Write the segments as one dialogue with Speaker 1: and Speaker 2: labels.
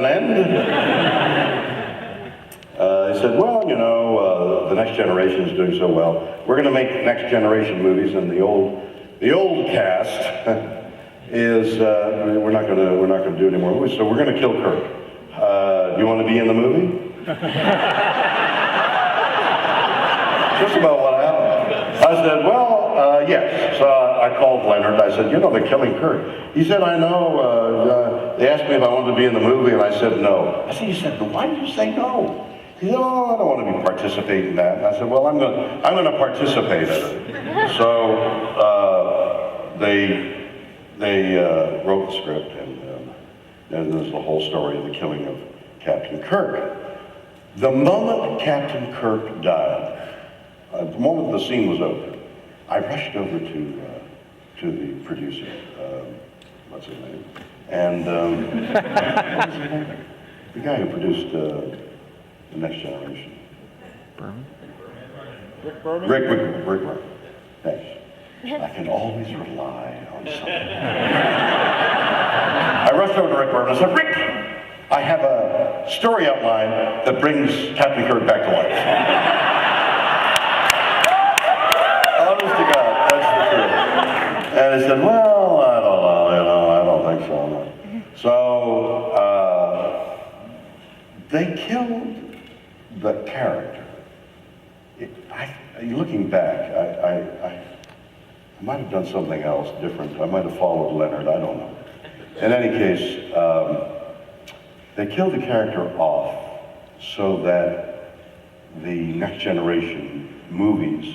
Speaker 1: end? He said, well, you know, the Next Generation is doing so well. We're going to make Next Generation movies, and the old cast is we're not going to do any more movies. So we're going to kill Kirk. Do you want to be in the movie? Just about what happened. I said, well, yes. So I called Leonard. I said, you know, they're killing Kirk. He said, I know. They asked me if I wanted to be in the movie, and I said no. I said, he said, why did you say no? He said, oh, I don't want to be participating in that. And I said, well, I'm going to participate in it. So they wrote the script, and there's the whole story of the killing of Captain Kirk. The moment Captain Kirk died, the moment the scene was over, I rushed over to the producer, what's his name? And what was his name? The guy who produced The Next Generation.
Speaker 2: Berman?
Speaker 3: Rick Berman?
Speaker 1: Rick Berman. Thanks. I can always rely on someone. I rushed over to Rick Berman and said, Rick, I have a story outline that brings Captain Kirk back to life. Honest to God, that's the truth. And he said, well, I don't know, I don't think so. No. So, they killed the character. Looking back, I might have done something else different. I might have followed Leonard, I don't know. In any case, they killed the character off so that the Next Generation movies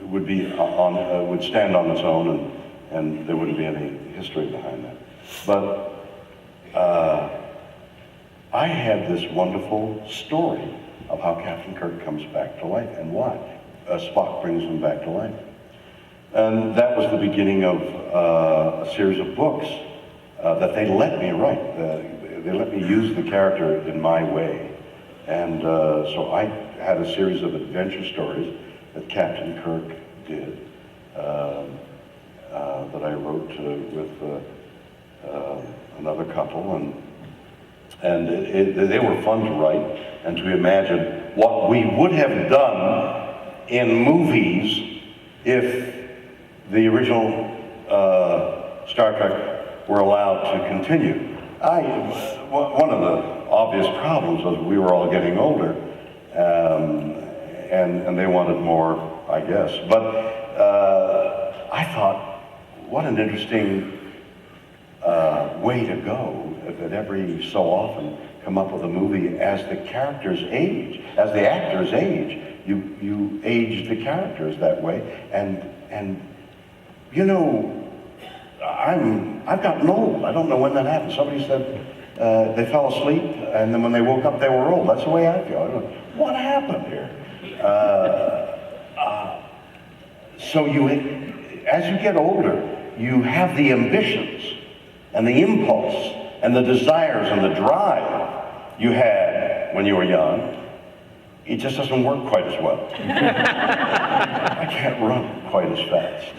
Speaker 1: would be would stand on its own, and there wouldn't be any history behind that. But I had this wonderful story of how Captain Kirk comes back to life and why Spock brings him back to life. And that was the beginning of a series of books that they let me write. They let me use the character in my way. And so I had a series of adventure stories that Captain Kirk did, that I wrote with another couple, and they were fun to write and to imagine what we would have done in movies if the original Star Trek were allowed to continue. One of the obvious problems was we were all getting older, and they wanted more, I guess. But I thought, what an interesting way to go, that every so often come up with a movie as the characters age, as the actors age. You age the characters that way, and you know, I've gotten old. I don't know when that happened. Somebody said they fell asleep, and then when they woke up, they were old. That's the way I feel. I don't know, what happened here? So as you get older, you have the ambitions and the impulse and the desires and the drive you had when you were young. It just doesn't work quite as well. I can't run quite as fast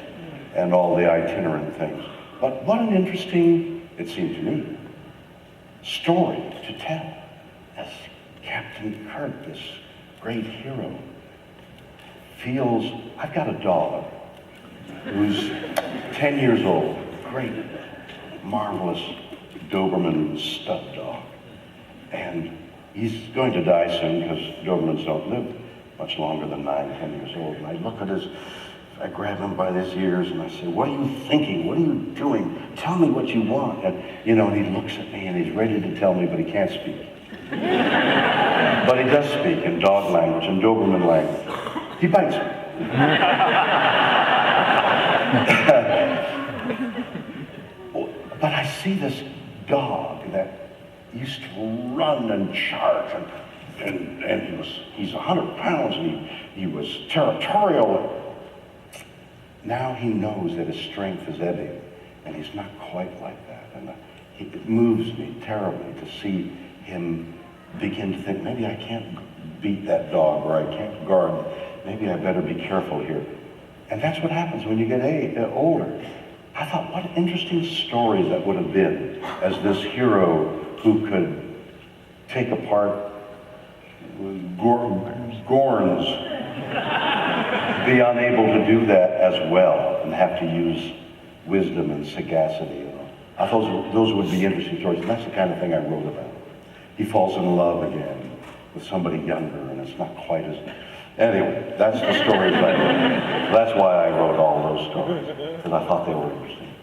Speaker 1: and all the itinerant things. But what an interesting, it seemed to me, story to tell as Captain Kirk, this great hero, feels, I've got a dog who's 10 years old, great, marvelous Doberman stud dog. And he's going to die soon because Dobermans don't live much longer than 9, 10 years old. And I look at I grab him by his ears and I say, what are you thinking? What are you doing? Tell me what you want. And, you know, and he looks at me and he's ready to tell me, but he can't speak. But he does speak in dog language and Doberman language. He bites me. But I see this dog that used to run and charge, and he's 100 pounds, and he was territorial. Now he knows that his strength is ebbing, and he's not quite like that. And it moves me terribly to see him begin to think, maybe I can't beat that dog, or I can't guard. Maybe I better be careful here. And that's what happens when you get older. I thought, what interesting story that would have been as this hero who could take apart Gorns, be unable to do that as well and have to use wisdom and sagacity. You know. I thought those would be interesting stories, and that's the kind of thing I wrote about. He falls in love again with somebody younger, and it's not quite as... Anyway, that's the stories I wrote. That's why I wrote all those stories, because I thought they were interesting.